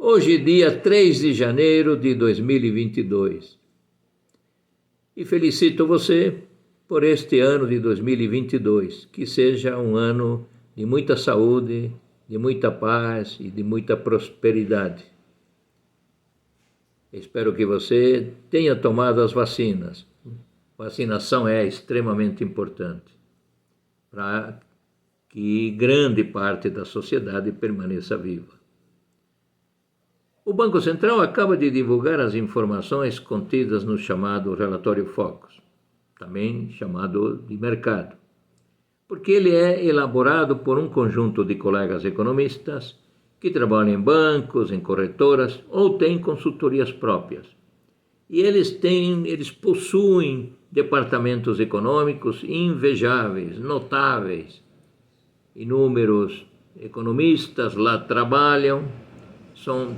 Hoje, dia 3 de janeiro de 2022. E felicito você por este ano de 2022, que seja um ano de muita saúde, de muita paz e de muita prosperidade. Espero que você tenha tomado as vacinas. Vacinação é extremamente importante para que grande parte da sociedade permaneça viva. O Banco Central acaba de divulgar as informações contidas no chamado Relatório Focus, também chamado de mercado, porque ele é elaborado por um conjunto de colegas economistas que trabalham em bancos, em corretoras ou têm consultorias próprias. E eles possuem departamentos econômicos invejáveis, notáveis. Inúmeros economistas lá trabalham,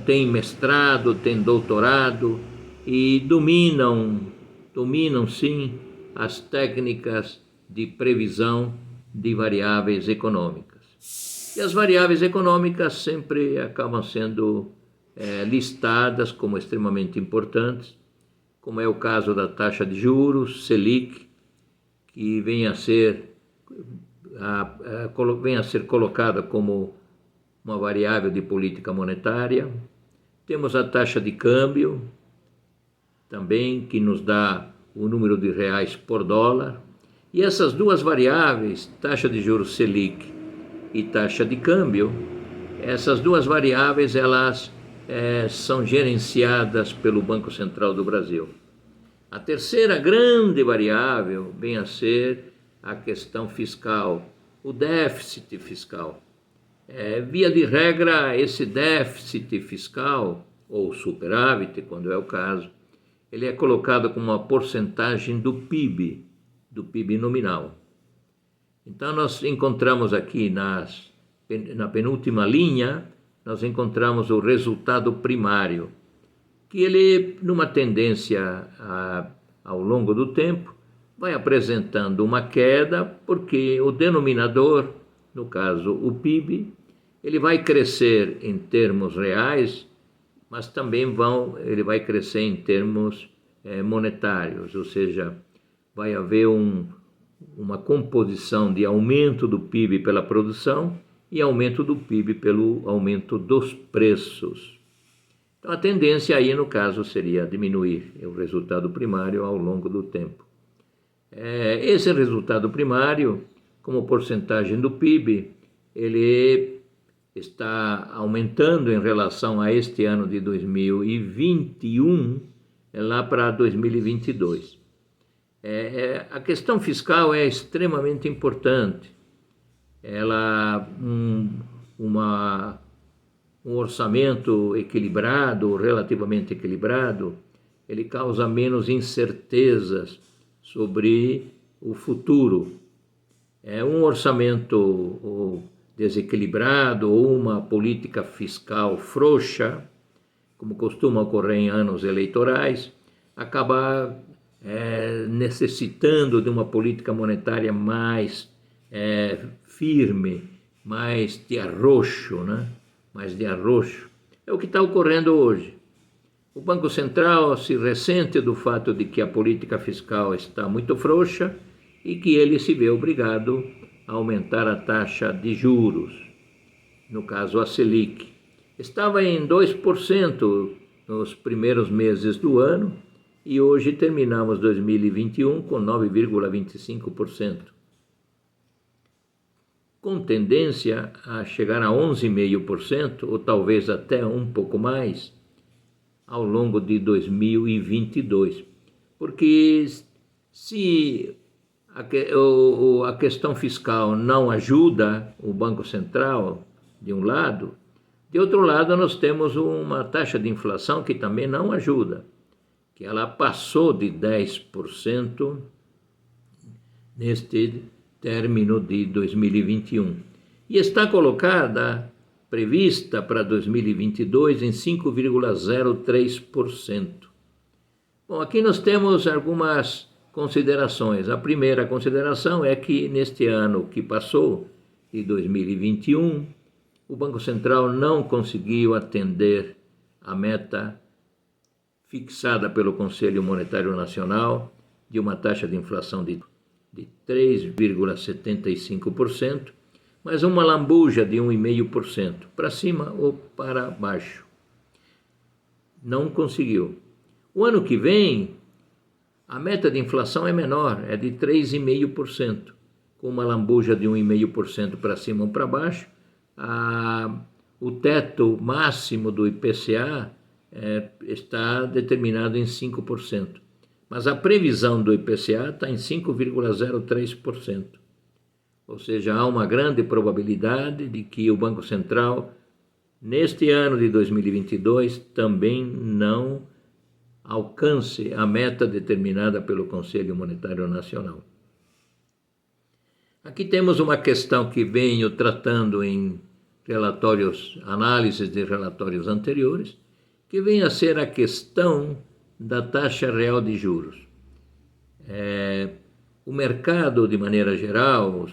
têm mestrado, têm doutorado e dominam sim as técnicas de previsão de variáveis econômicas. E as variáveis econômicas sempre acabam sendo listadas como extremamente importantes, como é o caso da taxa de juros, Selic, que vem a ser colocada como uma variável de política monetária. Temos a taxa de câmbio, também, que nos dá o número de reais por dólar. E essas duas variáveis, taxa de juros Selic e taxa de câmbio, essas duas variáveis elas são gerenciadas pelo Banco Central do Brasil. A terceira grande variável vem a ser a questão fiscal, o déficit fiscal. Via de regra, esse déficit fiscal, ou superávit, quando é o caso, ele é colocado como uma porcentagem do PIB nominal. Então, nós encontramos aqui na penúltima linha, nós encontramos o resultado primário, que ele, numa tendência ao longo do tempo, vai apresentando uma queda, porque o denominador, no caso o PIB, ele vai crescer em termos reais, mas também ele vai crescer em termos monetários, ou seja, vai haver uma composição de aumento do PIB pela produção e aumento do PIB pelo aumento dos preços. Então a tendência aí, no caso, seria diminuir o resultado primário ao longo do tempo. Esse resultado primário, como porcentagem do PIB, ele está aumentando em relação a este ano de 2021, lá para 2022. A questão fiscal é extremamente importante. Um orçamento equilibrado, relativamente equilibrado, ele causa menos incertezas sobre o futuro. Um orçamento desequilibrado ou uma política fiscal frouxa, como costuma ocorrer em anos eleitorais, acaba necessitando de uma política monetária mais firme, mais de arroxo, né? Mais de arroxo. É o que está ocorrendo hoje. O Banco Central se ressente do fato de que a política fiscal está muito frouxa e que ele se vê obrigado a aumentar a taxa de juros, no caso a Selic. Estava em 2% nos primeiros meses do ano e hoje terminamos 2021 com 9,25%, com tendência a chegar a 11,5% ou talvez até um pouco mais ao longo de 2022, porque se a questão fiscal não ajuda o Banco Central, de um lado, de outro lado nós temos uma taxa de inflação que também não ajuda, que ela passou de 10% neste término de 2021 e está prevista para 2022 em 5,03%. Bom, aqui nós temos algumas considerações. A primeira consideração é que neste ano que passou, de 2021, o Banco Central não conseguiu atender a meta fixada pelo Conselho Monetário Nacional de uma taxa de inflação de 3,75%, mas uma lambuja de 1,5%, para cima ou para baixo. Não conseguiu. O ano que vem, a meta de inflação é menor, é de 3,5%, com uma lambuja de 1,5% para cima ou para baixo. O teto máximo do IPCA está determinado em 5%, mas a previsão do IPCA está em 5,03%. Ou seja, há uma grande probabilidade de que o Banco Central, neste ano de 2022, também não alcance a meta determinada pelo Conselho Monetário Nacional. Aqui temos uma questão que venho tratando em análises de relatórios anteriores, que vem a ser a questão da taxa real de juros. O mercado, de maneira geral,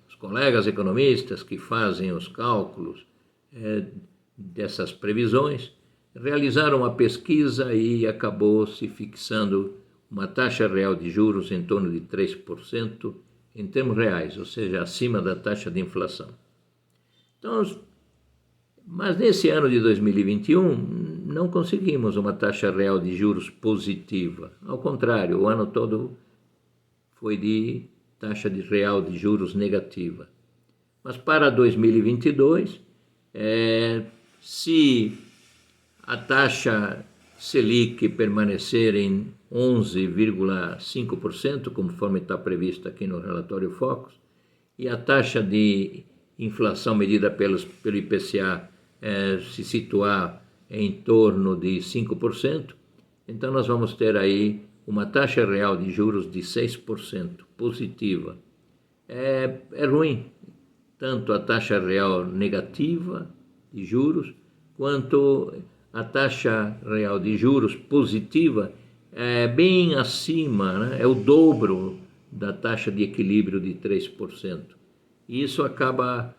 os colegas economistas que fazem os cálculos dessas previsões, realizaram uma pesquisa e acabou se fixando uma taxa real de juros em torno de 3% em termos reais, ou seja, acima da taxa de inflação. Então, mas nesse ano de 2021 não conseguimos uma taxa real de juros positiva. Ao contrário, o ano todo foi de taxa real de juros negativa. Mas para 2022, se a taxa Selic permanecer em 11,5%, conforme está previsto aqui no relatório Focus, e a taxa de inflação medida pelo IPCA se situar em torno de 5%, então nós vamos ter aí uma taxa real de juros de 6%, positiva. É ruim, tanto a taxa real negativa de juros, quanto a taxa real de juros positiva é bem acima, né? É o dobro da taxa de equilíbrio de 3%. E isso acaba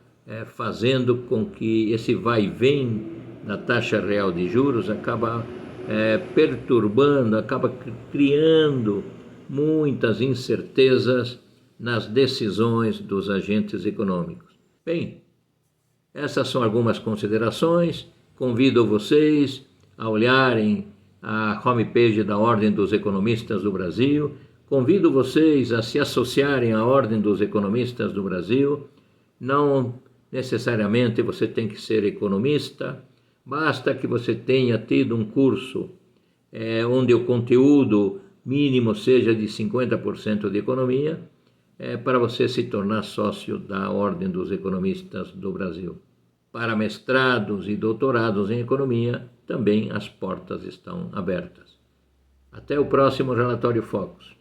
fazendo com que esse vai e vem da taxa real de juros acaba perturbando, acaba criando muitas incertezas nas decisões dos agentes econômicos. Bem, essas são algumas considerações. Convido vocês a olharem a homepage da Ordem dos Economistas do Brasil. Convido vocês a se associarem à Ordem dos Economistas do Brasil. Não necessariamente você tem que ser economista, basta que você tenha tido um curso onde o conteúdo mínimo seja de 50% de economia, para você se tornar sócio da Ordem dos Economistas do Brasil. Para mestrados e doutorados em economia, também as portas estão abertas. Até o próximo Relatório Focus.